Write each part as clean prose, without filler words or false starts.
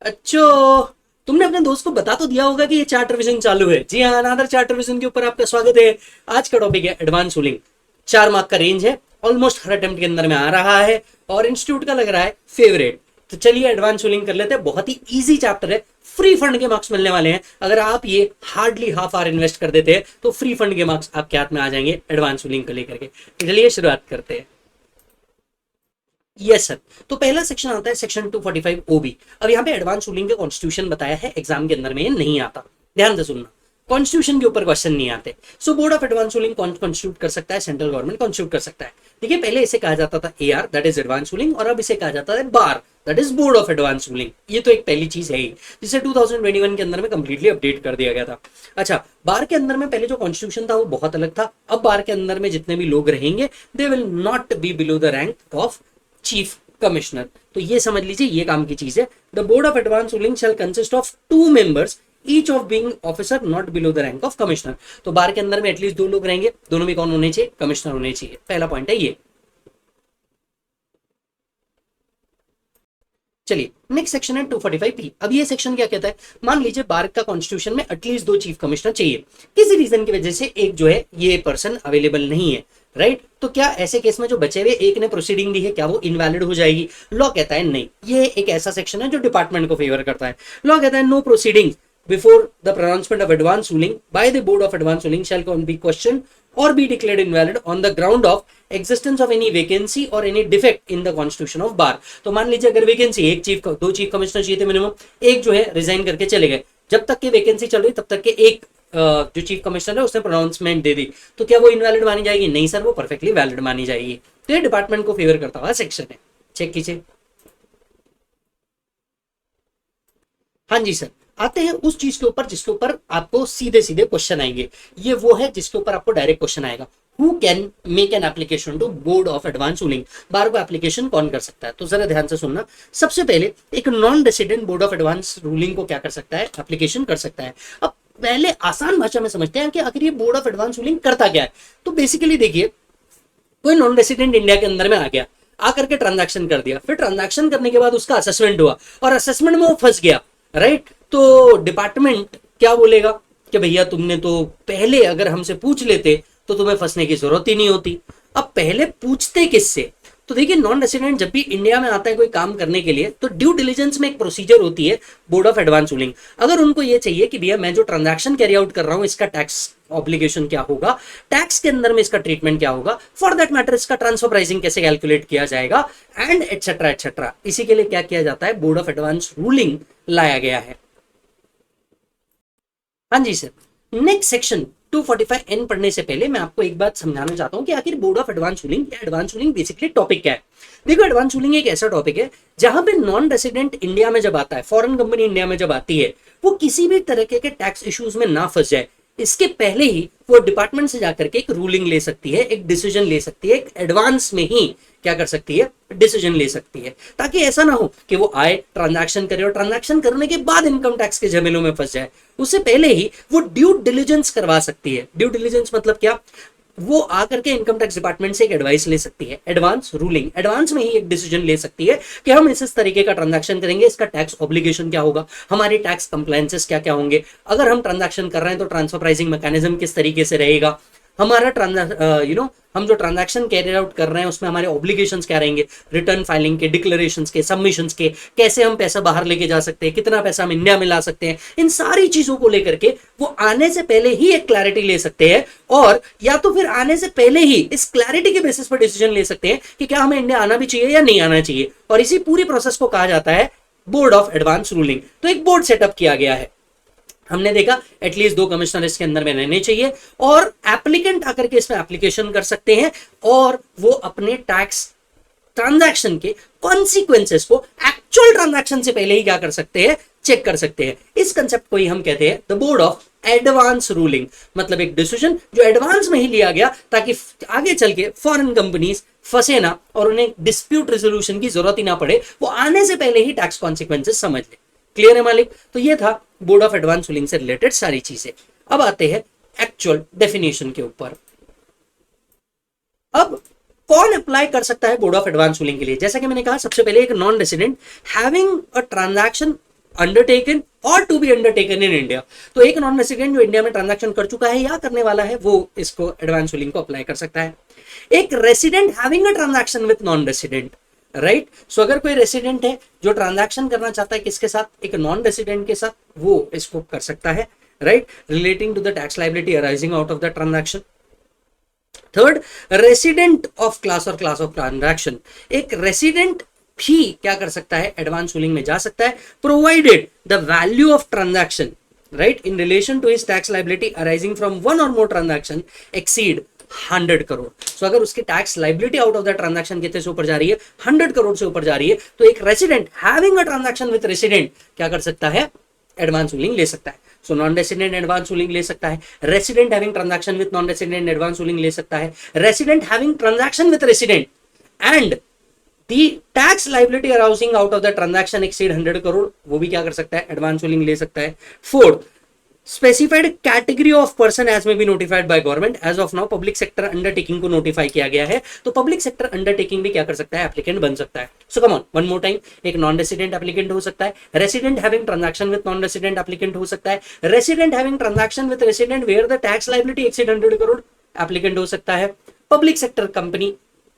अच्छो, तुमने अपने दोस्त को बता तो दिया होगा कि ये चार्ट रिवीजन चालू है। जी हाँ, अनादर चार्ट रिवीजन के ऊपर आपका स्वागत है। आज का टॉपिक है एडवांस रूलिंग। 4 मार्क का रेंज है, ऑलमोस्ट हर अटेम्प्ट के अंदर में आ रहा है और इंस्टीट्यूट का लग रहा है फेवरेट। तो चलिए एडवांस रूलिंग कर लेते हैं। बहुत ही इजी चैप्टर है, फ्री फंड के मार्क्स मिलने वाले हैं। अगर आप ये हार्डली हाफ आवर इन्वेस्ट कर देते हैं तो फ्री फंड के मार्क्स आपके हाथ में आ जाएंगे एडवांस रूलिंग को लेकर के। चलिए शुरुआत करते हैं। Yes sir. तो पहला सेक्शन आता है सेक्शन 245 ओबी। अब यहाँ पे एडवांस रूलिंग का कॉन्स्टिट्यूशन बताया है, एग्जाम के अंदर में ये नहीं आता, ध्यान से सुनना। कॉन्स्टिट्यूशन के ऊपर क्वेश्चन नहीं आते। सो बोर्ड ऑफ एडवांस रूलिंग कौन कॉन्स्टिट्यूट कर सकता है? सेंट्रल गवर्नमेंट कॉन्स्टिट्यूट कर सकता है। देखिए, पहले इसे कहा जाता था AR, that is advance ruling, और अब इसे कहा जाता है BAR, that is board of advance ruling. ये तो एक पहली चीज है ही, जिसे 2021 के अंदर में कंप्लीटली अपडेट कर दिया गया था। अच्छा, बार के अंदर में पहले जो कॉन्स्टिट्यूशन था वो बहुत अलग था। अब बार के अंदर में जितने भी लोग रहेंगे they will not be below the rank of chief commissioner. तो ये समझ लीजिए, ये काम की चीज है। The board of advance ruling shell consist of 2 members, each of being officer not below the rank of commissioner. तो बार के अंदर में एटलीस्ट 2 लोग रहेंगे, दोनों में कौन होने चाहिए? कमिश्नर होने चाहिए। पहला पॉइंट है ये। चलिए नेक्स्ट सेक्शन है 245P। अब ये सेक्शन क्या कहता है? मान लीजिए बार का कॉन्स्टिट्यूशन में एटलीस्ट 2 चीफ कमिश्नर चाहिए, किसी रीजन की वजह से एक जो है ये पर्सन अवेलेबल नहीं है, राइट? तो क्या ऐसे केस में जो बचे हुए एक ने प्रोसीडिंग दी है, क्या वो इनवैलिड हो जाएगी? लॉ कहता है नहीं। ये एक ऐसा सेक्शन है जो डिपार्टमेंट को फेवर करता है। लॉ कहता है no proceeding before the pronouncement of advance ruling by the board of advance ruling shall be question or be declared invalid on the ground of existence of any vacancy or any defect in the constitution of bar। तो मान लीजिए अगर vacancy, एक chief 2 chief commissioner चाहिए थे minimum, एक जो है रिजाइन करके चले गए, जब तक की वैकेंसी चल रही तब तक के एक जो चीफ कमिश्नर है उसने प्रोनाउंसमेंट दे दी, तो क्या वो इनवैलिड मानी जाएगी? नहीं सर, वो परफेक्टली वैलिड मानी जाएगी। तो ये डिपार्टमेंट को फेवर करता हुआ सेक्शन है, चेक कीजिए। हाँ जी सर। आते हैं उस चीज के ऊपर जिसके ऊपर आपको सीधे सीधे क्वेश्चन आएंगे। ये वो है जिसके ऊपर आपको डायरेक्ट क्वेश्चन आएगा। Who can make an application to board of advance ruling? BAR को एप्लीकेशन कौन कर सकता है? तो जरा ध्यान से सुनना। सबसे पहले एक non resident board of advance ruling को क्या कर सकता है? एप्लीकेशन कर सकता है। अब पहले आसान भाषा में समझते हैं कि आखिर ये बोर्ड ऑफ एडवांस रूलिंग करता क्या है। तो बेसिकली देखिए, कोई नॉन रेसिडेंट इंडिया के अंदर में आ गया, आकर के ट्रांजैक्शन कर दिया, फिर ट्रांजैक्शन करने के बाद उसका असेसमेंट हुआ और असेसमेंट में वो फंस गया, राइट? तो डिपार्टमेंट क्या बोलेगा कि भैया तुमने तो पहले अगर हमसे पूछ लेते तो तुम्हें फंसने की जरूरत ही नहीं होती। अब पहले पूछते किससे? तो देखिए, नॉन रेसिडेंट जब भी इंडिया में आता है कोई काम करने के लिए, तो ड्यू डिलीजेंस में एक प्रोसीजर होती है बोर्ड ऑफ एडवांस रूलिंग। अगर उनको ये चाहिए कि भैया मैं जो ट्रांजैक्शन कैरी आउट कर रहा हूं इसका टैक्स ऑब्लिगेशन क्या होगा, टैक्स के अंदर में इसका ट्रीटमेंट क्या होगा, फॉर दैट मैटर इसका ट्रांसफर प्राइसिंग कैसे कैलकुलेट किया जाएगा, एंड एटसेट्रा एटसेट्रा, इसी के लिए क्या किया जाता है? बोर्ड ऑफ एडवांस रूलिंग लाया गया है। हाँ जी सर। नेक्स्ट सेक्शन 245N पढ़ने से पहले मैं आपको एक बात समझाना चाहता हूं कि आखिर बोर्ड ऑफ एडवांस रूलिंग या एडवांस रूलिंग बेसिकली टॉपिक क्या है। देखो, एडवांस रूलिंग एक ऐसा टॉपिक है जहां पे नॉन रेसिडेंट इंडिया में जब आता है, फॉरेन कंपनी इंडिया में जब आती है, वो किसी भी तरह के टैक्स इश्यूज में ना फंस जाए, इसके पहले ही वो डिपार्टमेंट से जाकर के एक रूलिंग ले सकती है, एक डिसीजन ले सकती है, एक एडवांस में ही क्या कर सकती है? डिसीजन ले सकती है, ताकि ऐसा ना हो कि वो आए ट्रांजैक्शन करे और ट्रांजैक्शन करने के बाद इनकम टैक्स के झमेलों में फंस जाए। उससे पहले ही वो ड्यू डिलीजेंस करवा सकती है। ड्यू डिलीजेंस मतलब क्या? वो आकर के इनकम टैक्स डिपार्टमेंट से एक एडवाइस ले सकती है। एडवांस रूलिंग, एडवांस में ही एक डिसीजन ले सकती है कि हम इस तरीके का ट्रांजैक्शन करेंगे, इसका टैक्स ऑब्लिगेशन क्या होगा, हमारे टैक्स कंप्लायंसेस क्या क्या होंगे, अगर हम ट्रांजैक्शन कर रहे हैं तो ट्रांसफर प्राइसिंग मैकेनिज्म किस तरीके से रहेगा, हमारा हम जो ट्रांजैक्शन कैरी आउट कर रहे हैं उसमें हमारे ऑब्लिगेशंस क्या रहेंगे, रिटर्न फाइलिंग के, डिक्लेरेशंस के, सबमिशंस के, कैसे हम पैसा बाहर लेके जा सकते हैं, कितना पैसा हम इंडिया में ला सकते हैं, इन सारी चीजों को लेकर के वो आने से पहले ही एक क्लैरिटी ले सकते हैं, और या तो फिर आने से पहले ही इस क्लैरिटी के बेसिस पर डिसीजन ले सकते हैं कि क्या हमें इंडिया आना भी चाहिए या नहीं आना चाहिए। और इसी पूरी प्रोसेस को कहा जाता है बोर्ड ऑफ एडवांस रूलिंग। तो एक बोर्ड सेटअप किया गया है। हमने देखा एटलीस्ट 2 कमिश्नर इसके अंदर में रहने चाहिए और एप्लीकेंट आकर के इसमें एप्लीकेशन कर सकते हैं और वो अपने टैक्स ट्रांजैक्शन के कॉन्सिक्वेंसेस को एक्चुअल ट्रांजैक्शन से पहले ही क्या कर सकते हैं? चेक कर सकते हैं। इस कंसेप्ट को ही हम कहते हैं the board of advance ruling. मतलब एक डिसीजन जो एडवांस में ही लिया गया ताकि आगे चल के फॉरेन कंपनीज फंसे ना और उन्हें डिस्प्यूट रेजोल्यूशन की जरूरत ही ना पड़े, वो आने से पहले ही टैक्स कॉन्सिक्वेंसेस समझ ले। क्लियर है मालिक? तो ये था बोर्ड ऑफ एडवांस रूलिंग से रिलेटेड सारी चीजें। अब आते हैं एक्चुअल डेफिनेशन के ऊपर। अब कौन अप्लाई कर सकता है बोर्ड ऑफ एडवांस रूलिंग के लिए? जैसा कि मैंने कहा, सबसे पहले एक non resident having a transaction undertaken or to be undertaken in India. तो एक नॉन रेसिडेंट जो इंडिया में ट्रांजैक्शन कर चुका है या करने वाला है वो इसको एडवांस रूलिंग को अप्लाई कर सकता है। एक resident having a transaction with non resident, right. So अगर कोई रेसिडेंट है जो ट्रांजैक्शन करना चाहता है किसके साथ, एक नॉन रेसिडेंट के साथ, वो इसको कर सकता है, right, relating to the tax liability arising out of the transaction. Third, resident of class और क्लास ऑफ ट्रांजैक्शन, एक रेसिडेंट भी क्या कर सकता है, एडवांस रूलिंग में जा सकता है, provided the value of transaction, right, in relation to his tax liability arising from one or more transaction exceed 100 crore. So अगर उसकी tax liability out of the transaction कितने से ऊपर जा रही है, 100 करोड़ से ऊपर जा रही है, तो एक resident having a transaction with resident क्या कर सकता है, एडवांस रूलिंग ले सकता है। So non resident advance ruling ले सकता है, resident having transaction with non resident advance ruling ले सकता है, resident having transaction with resident and the tax liability arousing out of the transaction exceed 100 crore, वो भी क्या कर सकता है, एडवांस रूलिंग ले सकता है। Fourth, specified category of person as may be notified by government, as of now public sector undertaking को नोटिफाई किया गया है, तो पब्लिक सेक्टर अंडरटेकिंग भी क्या कर सकता है, एप्लीकेंट बन सकता है। So come on one more time, एक नॉन रेसिडेंट एप्लीकेंट हो सकता है, resident having transaction with non resident applicant हो सकता है, resident having transaction with resident where the tax liability exceed 100 crore applicant हो सकता है, public sector company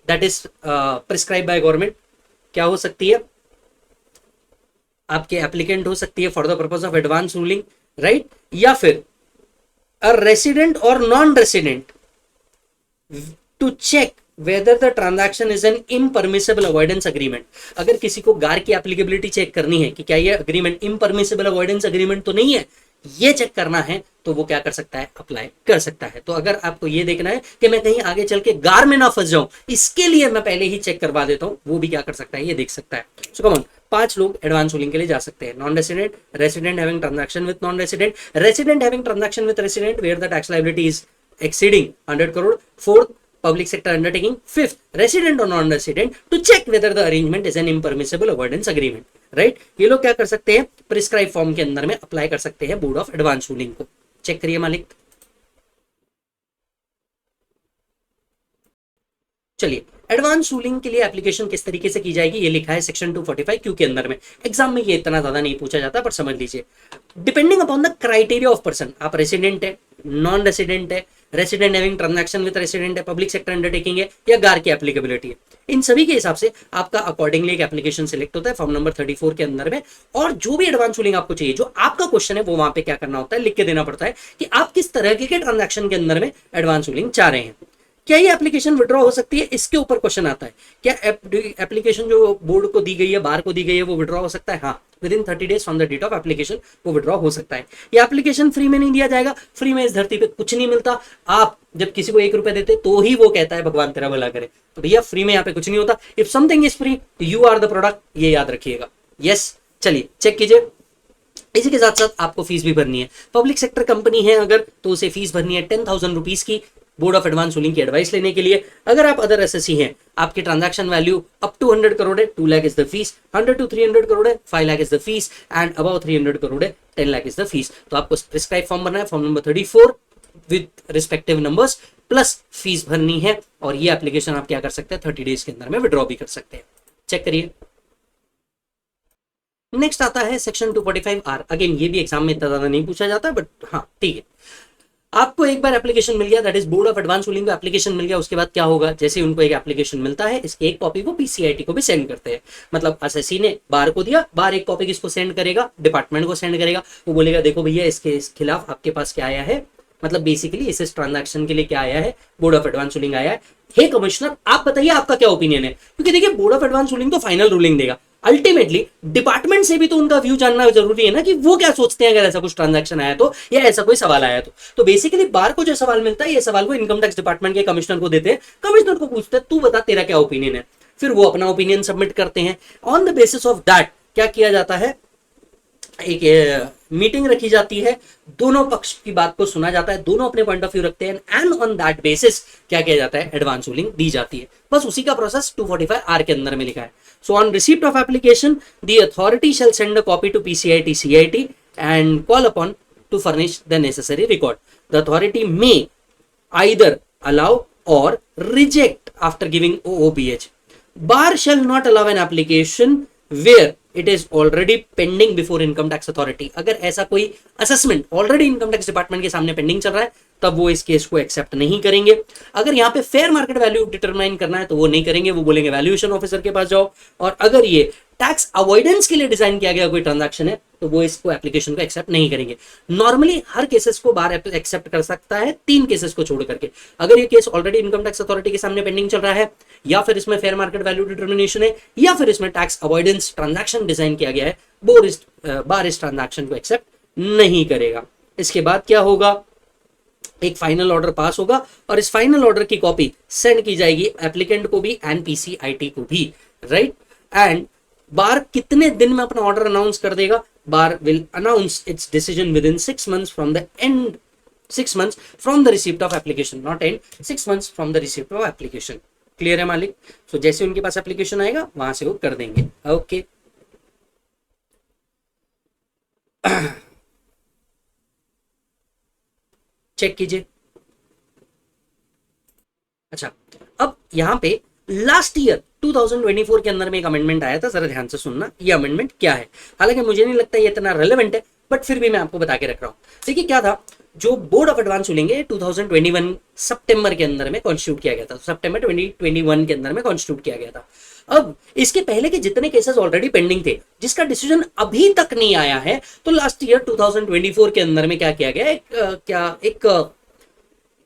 that is prescribe by government क्या हो सकती है, आपके एप्लीकेंट हो सकती है for the purpose of advance ruling, right, या फिर a resident or non-resident to check whether the transaction is an impermissible avoidance agreement। अगर किसी को गार की एप्लीकेबिलिटी चेक करनी है कि क्या ये अग्रीमेंट इम्परमिसिबल अवॉइडेंस अग्रीमेंट तो नहीं है, ये चेक करना है, तो वो क्या कर सकता है, अप्लाई कर सकता है। तो अगर आपको ये देखना है कि मैं कहीं आगे चल के गार में ना फंस जाऊं, इसके लिए मैं पहले ही चेक करवा देता हूं, वो भी क्या कर सकता है, ये देख सकता है। सो कम ऑन, 5 लोग एडवांस रूलिंग के लिए जा सकते हैं, non resident, resident having transaction with non resident, resident having transaction with resident where the tax liability is exceeding 100 crore, fourth, public sector undertaking, fifth, resident or non-resident to check whether the arrangement is an impermissible avoidance agreement, right। ये लोग क्या कर सकते हैं, prescribe form के अंदर में apply कर सकते हैं बोर्ड ऑफ एडवांस रूलिंग को। चेक करिए मालिक। चलिए, एडवांस रूलिंग के लिए एप्लीकेशन किस तरीके से की जाएगी, ये लिखा है सेक्शन 245 क्यू के अंदर में। एग्जाम में ये इतना ज्यादा नहीं पूछा जाता, पर समझ लीजिए, depending upon the criteria of person, आप रेसिडेंट है, नॉन रेसिडेंट है, resident having transaction with resident है, पब्लिक सेक्टर अंडरटेकिंग है, या गार की एप्लीकेबिलिटी है, इन सभी के हिसाब से आपका अकॉर्डिंगली एक एप्लीकेशन सिलेक्ट होता है फॉर्म नंबर 34 के अंदर में, और जो भी एडवांस रूलिंग आपको चाहिए, जो आपका क्वेश्चन है, वो वहां पे क्या करना होता है, लिख के देना पड़ता है कि आप किस तरह के ट्रांजैक्शन के अंदर में एडवांस रूलिंग चाह रहे हैं। क्या ये एप्लीकेशन विड्रॉ हो सकती है, इसके ऊपर क्वेश्चन आता है। क्या एप्लीकेशन जो बोर्ड को दी गई है, बार को दी गई है, वो विड्रॉ हो सकता है? हाँ, within 30 days from the date of application वो विड्रॉ हो सकता है। ये एप्लीकेशन फ्री में नहीं दिया जाएगा, फ्री में इस धरती पे कुछ नहीं मिलता। आप जब किसी को 1 रुपए देते तो ही वो कहता है भगवान तेरा भला करे, तो भैया फ्री में यहाँ पे कुछ नहीं होता। If something is free you are the product, ये याद रखिएगा। यस, चलिए चेक कीजिए। इसी के साथ साथ आपको फीस भी भरनी है। पब्लिक सेक्टर कंपनी है अगर, तो उसे फीस भरनी है 10,000 रुपीज की बोर्ड ऑफ एडवांस रूलिंग की एडवाइस लेने के लिए। अगर आप अदर एसएससी हैं, आपकी transaction value up to 100 crore है, 2 lakh is the fees, 100 to 300 crore है, 5 lakh is the fees, and above 300 crore है, 10 लाख इज द फीस। तो आपको प्रिस्क्राइब फॉर्म भरना है, form number 34 with respective numbers plus fees भरनी है, और ये एप्लीकेशन आप क्या कर सकते हैं, 30 डेज के अंदर में विड्रॉ भी कर सकते हैं। चेक करिए। नेक्स्ट आता है सेक्शन 245R। अगेन ये भी एग्जाम में इतना ज्यादा नहीं पूछा जाता, बट हाँ ठीक है। आपको एक बार एप्लीकेशन मिल गया, that is board of advance ruling को एप्लीकेशन मिल गया, उसके बाद क्या होगा, जैसे उनको एक एप्लीकेशन मिलता है, इसकी एक कॉपी को पीसीआईटी को भी सेंड करते हैं। मतलब एसएससी ने बार को दिया, बार एक कॉपी किसको सेंड करेगा, डिपार्टमेंट को सेंड करेगा। वो बोलेगा देखो भैया इसके खिलाफ आपके पास क्या आया है, मतलब बेसिकली इस ट्रांजैक्शन के लिए क्या आया है, बोर्ड ऑफ एडवांस रूलिंग आया है। हे कमिश्नर, आप बताइए आपका क्या ओपिनियन है, क्योंकि देखिए बोर्ड ऑफ एडवांस रूलिंग तो फाइनल रूलिंग देगा। अल्टीमेटली डिपार्टमेंट से भी तो उनका व्यू जानना जरूरी है ना, कि वो क्या सोचते हैं अगर ऐसा कुछ ट्रांजैक्शन आया तो, या ऐसा कोई सवाल आया तो बेसिकली बार को जो सवाल मिलता है, ये सवाल को इनकम टैक्स डिपार्टमेंट के कमिश्नर को देते हैं। कमिश्नर को पूछते हैं तू बता तेरा क्या ओपिनियन है, फिर वो अपना ओपिनियन सबमिट करते हैं। On the basis of that क्या किया जाता है, एक मीटिंग रखी जाती है, दोनों पक्ष की बात को सुना जाता है, दोनों अपने पॉइंट ऑफ व्यू रखते हैं, एंड ऑन दैट बेसिस क्या किया जाता है, एडवांस रूलिंग दी जाती है। बस उसी का प्रोसेस 245R के अंदर में लिखा है। So on receipt of application the authority shall send a copy to PCIT CIT and call upon to furnish the necessary record. The authority may either allow or reject after giving OOPH. Bar shall not allow an application where it is already pending before income tax authority. अगर ऐसा कोई assessment already income tax department के सामने pending चल रहा है तब वो इस केस को एक्सेप्ट नहीं करेंगे। अगर यहाँ पे फेयर मार्केट वैल्यू डिटरमाइन करना है तो वो नहीं करेंगे, वो बोलेंगे वैल्यूएशन ऑफिसर के पास जाओ। और अगर ये टैक्स अवॉइडेंस के लिए डिजाइन किया गया कोई ट्रांजैक्शन है तो वो इसको एप्लीकेशन को एक्सेप्ट नहीं करेंगे। नॉर्मली हर केसेस को बार एक्सेप्ट कर सकता है 3 केसेस को छोड़ करके। अगर ये case already income tax authority के सामने पेंडिंग चल रहा है, या फिर इसमें फेयर मार्केट वैल्यू डिटर्मिनेशन है, या फिर इसमें टैक्स अवॉइडेंस ट्रांजैक्शन डिजाइन किया गया है, बार इस ट्रांजैक्शन को एक्सेप्ट नहीं करेगा। इसके बाद क्या होगा, एक फाइनल ऑर्डर पास होगा और इस फाइनल ऑर्डर की कॉपी सेंड की जाएगी एप्लीकेंट को भी एंड पीसीआईटी को भी, राइट। एंड बार कितने दिन में अपना ऑर्डर अनाउंस कर देगा, bar will announce its decision within 6 months from the end 6 months from the receipt of application, not end 6 months from the receipt of application. Clear है मालिक? सो जैसे उनके पास एप्लीकेशन आएगा वहां से वो कर देंगे। ओके चेक कीजिए। अच्छा, अब यहां पे लास्ट ईयर 2024 के अंदर में एक अमेंडमेंट आया था, जरा ध्यान से सुनना ये अमेंडमेंट क्या है। हालांकि मुझे नहीं लगता ये इतना रेलेवेंट है, बट फिर भी मैं आपको बता के रख रहा हूं। देखिए क्या था, जो बोर्ड ऑफ एडवांस रूलिंग है 2021 सितंबर के अंदर में कॉन्स्टिट्यूट किया गया था, सितंबर 2021 के अंदर में कॉन्स्टिट्यूट किया गया था। अब इसके पहले के जितने केसेस ऑलरेडी पेंडिंग थे जिसका डिसीजन अभी तक नहीं आया है, तो लास्ट ईयर 2024 के अंदर में क्या किया गया, एक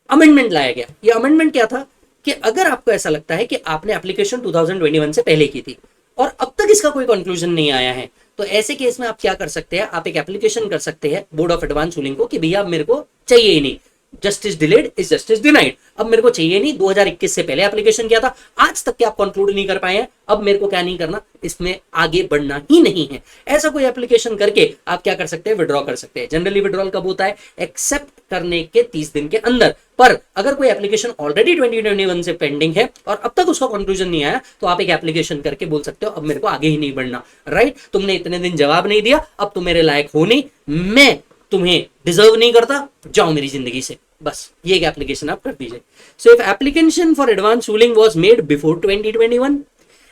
अमेंडमेंट लाया गया। ये अमेंडमेंट क्या था कि अगर आपको ऐसा लगता है कि आपने एप्लीकेशन 2021 से पहले की थी और अब तक इसका कोई कंक्लूजन नहीं आया है, तो ऐसे केस में आप क्या कर सकते हैं, आप एक एप्लीकेशन कर सकते हैं बोर्ड ऑफ एडवांस रूलिंग को कि भैया मेरे को चाहिए ही नहीं, justice delayed is justice denied. अब मेरे को चाहिए नहीं, 2021 से पहले एप्लीकेशन किया था, आज तक के आप कंक्लूड नहीं कर पाए हैं, अब मेरे को क्या नहीं करना, इसमें आगे बढ़ना ही नहीं है। ऐसा कोई एप्लीकेशन करके आप क्या कर सकते हैं, विड्रॉ कर सकते हैं। जनरली विड्रॉल कब होता है, एक्सेप्ट करने के 30 दिन के अंदर। पर अगर कोई एप्लीकेशन ऑलरेडी 2021 से पेंडिंग है और अब तक उसका कंक्लूजन नहीं आया, तो आप एक एप्लीकेशन करके बोल सकते हो अब मेरे को आगे ही नहीं बढ़ना, राइट। तुमने इतने दिन जवाब नहीं दिया, अब तुम मेरे लायक हो नहीं, मैं तुम्हें डिजर्व नहीं करता, जाओ मेरी जिंदगी से, बस ये एक एप्लीकेशन आप कर दीजिए। So if application for advance ruling was made before 2021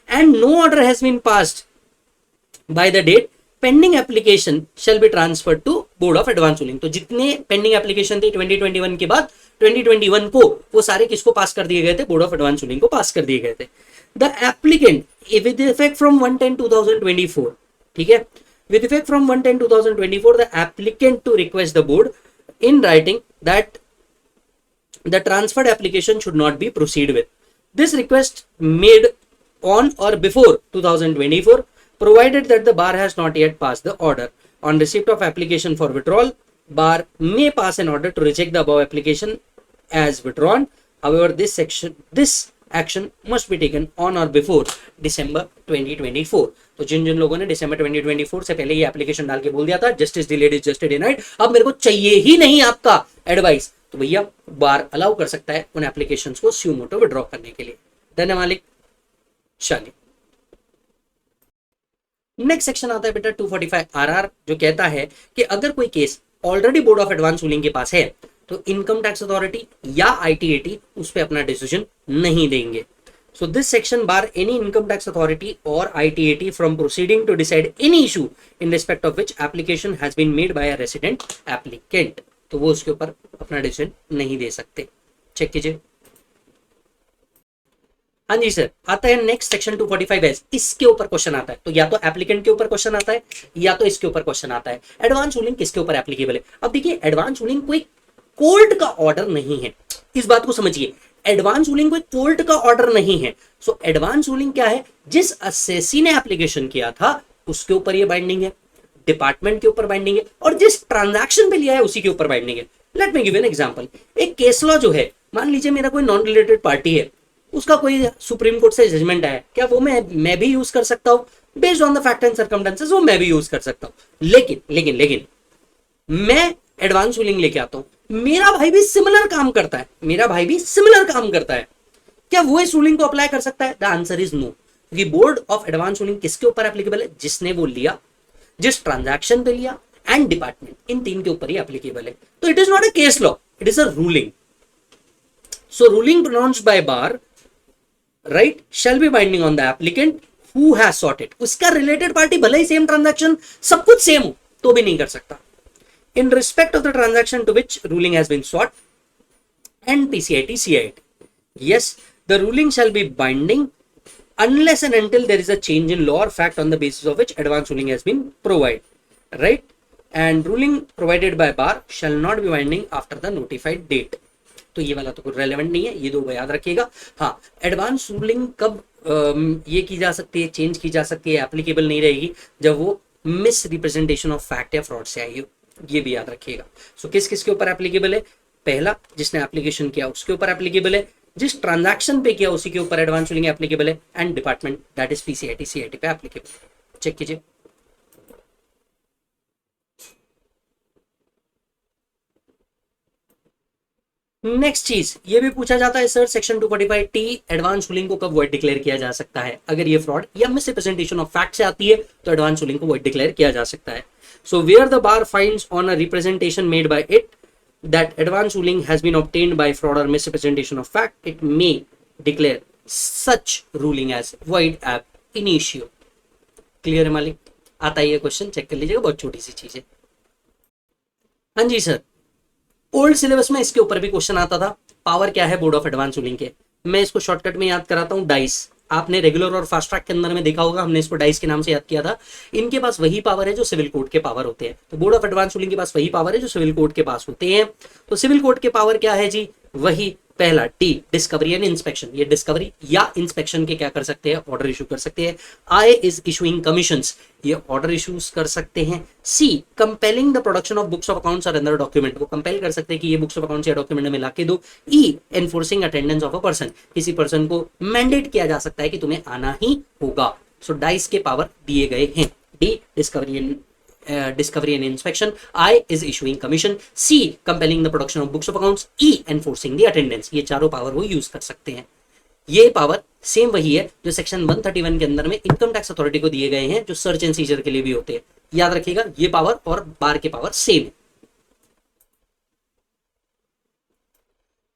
and no order has been passed by the date, pending application shall be transferred to board of advance ruling. तो जितने पेंडिंग एप्लीकेशन थे 2021 के बाद 2021 को, वो सारे किसको पास कर दिए गए थे, बोर्ड ऑफ एडवांस रूलिंग को पास कर दिए गए थे। The applicant with effect from 1/10/2024, ठीक है, with effect from 1/10/2024, the applicant to request the board in writing that the transferred application should not be proceed with. This request made on or before 2024, provided that the bar has not yet passed the order. On receipt of application for withdrawal, bar may pass an order to reject the above application as withdrawn. However, this action must be taken on or before December 2024. तो जिन जिन लोगों ने December 2024 से पहले ये application डाल के बोल दिया था justice delayed is justice denied, अब मेरे को चाहिए ही नहीं आपका एडवाइस, तो भैया बार अलाउ कर सकता है उन एप्लीकेशंस को स्यू मोटो विड्रॉ करने के लिए। धन्यवाद मालिक। चलिए नेक्स्ट सेक्शन आता है बेटा 245 RR, जो कहता है कि अगर कोई case already board of advance ruling के पास है तो इनकम टैक्स अथॉरिटी या ITAT उस पर अपना डिसीजन नहीं देंगे। So this section bar any income tax authority or ITAT from proceeding to decide any issue in respect of which application has been made by a resident applicant. तो वो उसके ऊपर अपना डिसीजन नहीं दे सकते। चेक कीजिए। हाँ जी सर, आता है नेक्स्ट सेक्शन 245S, इसके ऊपर क्वेश्चन आता है। तो या तो एप्लीकेंट के ऊपर क्वेश्चन आता है या तो इसके ऊपर क्वेश्चन आता है। एडवांस रूलिंग किसके ऊपर एप्लीकेबल है? अब देखिए एडवांस रूलिंग कोई कोर्ट का ऑर्डर नहीं है, इस बात को समझिए। एडवांस रूलिंग कोई कोर्ट का ऑर्डर नहीं है। सो एडवांस रूलिंग क्या है, जिस असेसी ने एप्लीकेशन किया था उसके ऊपर ये बाइंडिंग है, डिपार्टमेंट के ऊपर बाइंडिंग है, और जिस ट्रांजैक्शन पे लिया है उसी के ऊपर बाइंडिंग है। Let me give an example. एक केस लॉ जो है, मान लीजिए मेरा कोई नॉन रिलेटेड पार्टी है, उसका कोई सुप्रीम कोर्ट से जजमेंट आया, क्या वो मैं भी यूज कर सकता हूं? Based on the fact and circumstances वो मैं भी यूज कर सकता हूं। लेकिन मैं एडवांस रूलिंग लेके आता हूं, मेरा भाई भी सिमिलर काम करता है, क्या वो इस रूलिंग को अप्लाई कर सकता है? The answer is no. क्योंकि बोर्ड ऑफ एडवांस रूलिंग किसके ऊपर एप्लीकेबल है? जिसने वो लिया, जिस ट्रांजैक्शन पे लिया, एंड डिपार्टमेंट, इन 3 के ऊपर ही एप्लीकेबल है। तो it is not a case law, it is a ruling. So ruling pronounced by bar, right, shall be binding on the applicant who has sought it, उसका रिलेटेड पार्टी भले ही same transaction सब कुछ same हो तो भी नहीं कर सकता। In respect of the transaction to which ruling has been sought and PCIT CIT, yes, the ruling shall be binding unless and until there is a change in law or fact on the basis of which advance ruling has been provided, right? And ruling provided by bar shall not be binding after the notified date. तो ये वाला तो कुछ relevant नहीं है, ये दो याद रखिएगा। हाँ, एडवांस रूलिंग कब ये की जा सकती है, चेंज की जा सकती है, एप्लीकेबल नहीं रहेगी जब वो मिस रिप्रेजेंटेशन ऑफ फैक्ट या फ्रॉड से आई हो, ये भी याद रखिएगा। सो किस किस के ऊपर एप्लीकेबल है? पहला, जिसने एप्लीकेशन किया उसके ऊपर एप्लीकेबल है, जिस ट्रांजैक्शन पे किया उसी के ऊपर एडवांस रूलिंग एप्लीकेबल है, and department that is PCIT CIT पे एप्लीकेबल। चेक कीजिए। नेक्स्ट चीज ये भी पूछा जाता है sir, section 245 T advance ruling को कब वॉइड डिक्लेयर किया जा सकता है? अगर ये फ्रॉड या मिस रिप्रेजेंटेशन ऑफ फैक्ट से आती है तो एडवांस रूलिंग को वॉइड डिक्लेयर किया जा सकता है। So where the bar finds on a representation made by it that advance ruling has been obtained by fraud or misrepresentation of fact, it may declare such ruling as void ab initio. Clear है मालिक? आता ही है question, check कर लीजिएगा, बहुत छोटी सी चीज है। हाँ जी सर, ओल्ड सिलेबस में इसके ऊपर भी क्वेश्चन आता था। पावर क्या है बोर्ड ऑफ एडवांस रूलिंग के? मैं इसको शॉर्टकट में याद कराता हूँ, डाइस। आपने रेगुलर और फास्ट ट्रैक के अंदर में देखा होगा, हमने इसको डाइस के नाम से याद किया था। इनके पास वही पावर है जो सिविल कोर्ट के पावर होते हैं। तो बोर्ड ऑफ एडवांस रूलिंग के पास वही पावर है जो सिविल कोर्ट के पास होते हैं। तो सिविल कोर्ट के पावर क्या है जी? वही पहला डी, डिस्कवरी एंड इंस्पेक्शन। ये डिस्कवरी या इंस्पेक्शन के क्या कर सकते हैं? ऑर्डर इशू कर सकते हैं। आई इज इशूइंग कमीशंस, ये ऑर्डर इशूज कर सकते हैं। C, compelling the production of books of accounts और अदर डॉक्यूमेंट, वो कंपेल कर सकते हैं कि ये बुक्स ऑफ अकाउंट्स या डॉक्यूमेंट में लाके दो। E, enforcing attendance of a person, किसी पर्सन को मैंडेट किया जा सकता है कि तुम्हें आना ही होगा। सो डाइस के पावर दिए गए हैं। D, discovery and inspection. I is issuing commission. C, compelling the production of books of accounts. E, enforcing the attendance. ये चारों पावर वो यूज कर सकते हैं। ये पावर सेम वही है जो सेक्शन 131 के अंदर में इनकम टैक्स अथॉरिटी को दिए गए हैं, जो सर्च एंड सीजर के लिए भी होते हैं। याद रखिएगा, ये पावर और बार के पावर सेम है।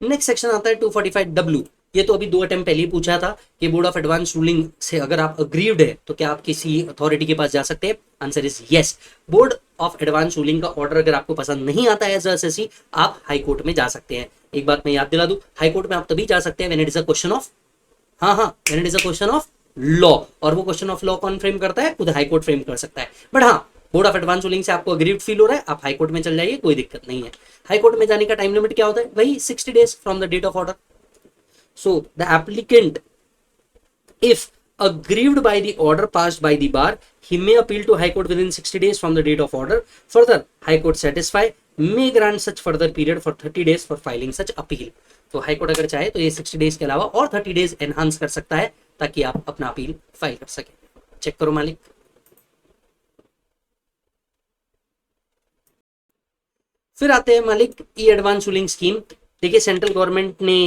नेक्स्ट सेक्शन आता है 245W। ये तो अभी 2 अटेम्प्ट पहले ही पूछा था कि बोर्ड ऑफ एडवांस रूलिंग से अगर आप अग्रीव्ड है तो क्या आप किसी अथॉरिटी के पास जा सकते हैं? Answer is yes. Board of advance ruling का ऑर्डर अगर आपको पसंद नहीं आता है एज एसएससी, आप हाई कोर्ट में जा सकते हैं। एक बात मैं याद दिला दूं, हाई कोर्ट में आप तभी जा सकते हैं when it is a question of, when it is a question of law. और वो क्वेश्चन ऑफ लॉ कौन फ्रेम करता है? खुद हाई कोर्ट फ्रेम कर सकता है। बट हाँ, बोर्ड ऑफ एडवांस रूलिंग से आपको अग्रीव्ड फील हो रहा है, आप हाई कोर्ट में चल जाइए, कोई दिक्कत नहीं है। हाई कोर्ट में जाने का टाइम लिमिट क्या होता है? वही 60 days from the date of order. So the applicant, if aggrieved by the order passed by the bar, he may appeal to High Court within 60 days from the date of order. Further, High Court satisfy may grant such further period for 30 days for filing such appeal. तो high court अगर चाहे तो ये 60 days के अलावा और 30 days enhance कर सकता है ताकि आप अपना अपील फाइल कर सके। चेक करो मालिक। फिर आते हैं मालिक ई एडवांस रूलिंग स्कीम। देखिए, सेंट्रल गवर्नमेंट ने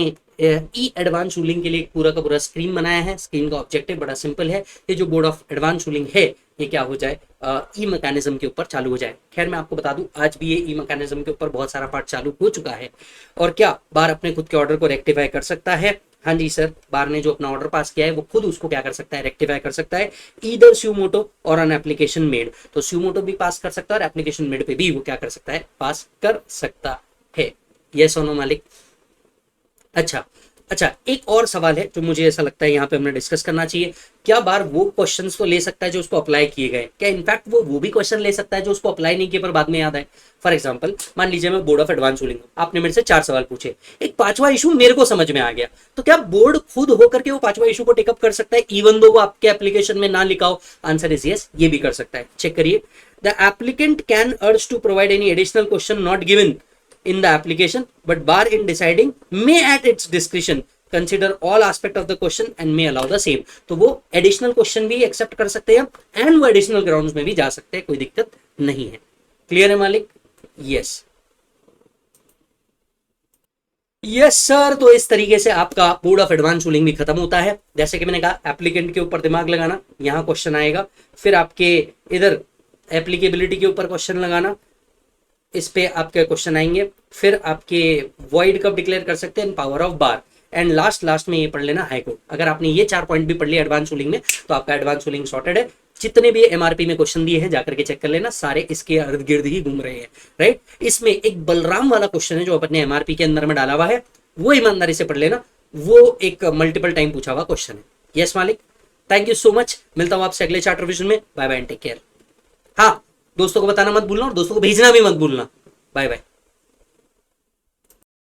ई एडवांस रूलिंग के लिए पूरा का पूरा स्कीम बनाया है। स्कीम का ऑब्जेक्टिव बड़ा सिंपल है, ये जो बोर्ड ऑफ एडवांस रूलिंग है ये क्या हो जाए? ई मैकेनिज्म के ऊपर चालू हो जाए। खैर मैं आपको बता दूं, आज भी ये ई मैकेनिज्म के ऊपर बहुत सारा पार्ट चालू हो चुका है। और क्या बार अपने खुद के ऑर्डर को रेक्टिफाई कर सकता है? हाँ जी सर, बार ने जो अपना ऑर्डर पास किया है वो खुद उसको क्या कर सकता है? रेक्टिफाई कर सकता है, ईदर स्यूमोटो और ऑन एप्लीकेशन मेड। तो स्यूमोटो भी पास कर सकता है और एप्लीकेशन मेड पे भी वो क्या कर सकता है? पास कर सकता है। यस और नो मालिक? अच्छा, एक और सवाल है जो मुझे ऐसा लगता है यहाँ पे हमने डिस्कस करना चाहिए। क्या बार वो क्वेश्चंस तो ले सकता है जो उसको अप्लाई किए गए? क्या इनफैक्ट वो भी क्वेश्चन ले सकता है जो उसको अप्लाई नहीं किए पर बाद में याद आए? फॉर एग्जांपल, मान लीजिए मैं बोर्ड ऑफ एडवांस रूलिंग, आपने मेरे से 4 सवाल पूछे, एक 5वां इशू मेरे को समझ में आ गया, तो क्या बोर्ड खुद होकर के वो 5वां इशू को टेकअप कर सकता है इवन दो वो आपके एप्लीकेशन में ना लिखा हो? आंसर इज यस, ये भी कर सकता है। चेक करिए, the applicant can urge to provide any additional question not given in the application, but bar in deciding may at its discretion consider all aspect of the question and may allow the same। तो वो additional question भी accept कर सकते हैं and वो additional grounds में भी जा सकते हैं, कोई दिक्कत नहीं है। क्लियर है मालिक? Yes sir. तो इस तरीके से आपका बोर्ड ऑफ एडवांस रूलिंग भी खत्म होता है। जैसे कि मैंने कहा, एप्लीकेंट के ऊपर दिमाग लगाना, यहाँ क्वेश्चन आएगा, फिर आपके इधर एप्लीकेबिलिटी के ऊपर क्वेश्चन लगाना, इस पे आपके क्वेश्चन आएंगे, फिर आपके वॉइड कब डिक्लेयर कर सकते हैं? Power of bar. And last में ये पढ़ लेना हाई कोर्ट। अगर आपने ये 4 पॉइंट भी पढ़ लिया एडवांस रूलिंग में तो आपका एडवांस रूलिंग सॉर्टेड है। जितने भी एमआरपी में क्वेश्चन दिए हैं जाकर के चेक कर लेना, सारे इसके इर्द गिर्द ही घूम रहे हैं, राइट। इसमें एक बलराम वाला क्वेश्चन है जो अपने एमआरपी के अंदर में डाला हुआ है, वो ईमानदारी से पढ़ लेना, वो एक मल्टीपल टाइम पूछा हुआ क्वेश्चन है। यस मालिक, थैंक यू सो मच, मिलता हूं आपसे अगले चार्ट रिवीजन में। Bye bye and take care. हाँ, दोस्तों को बताना मत भूलना और दोस्तों को भेजना भी मत भूलना। Bye bye.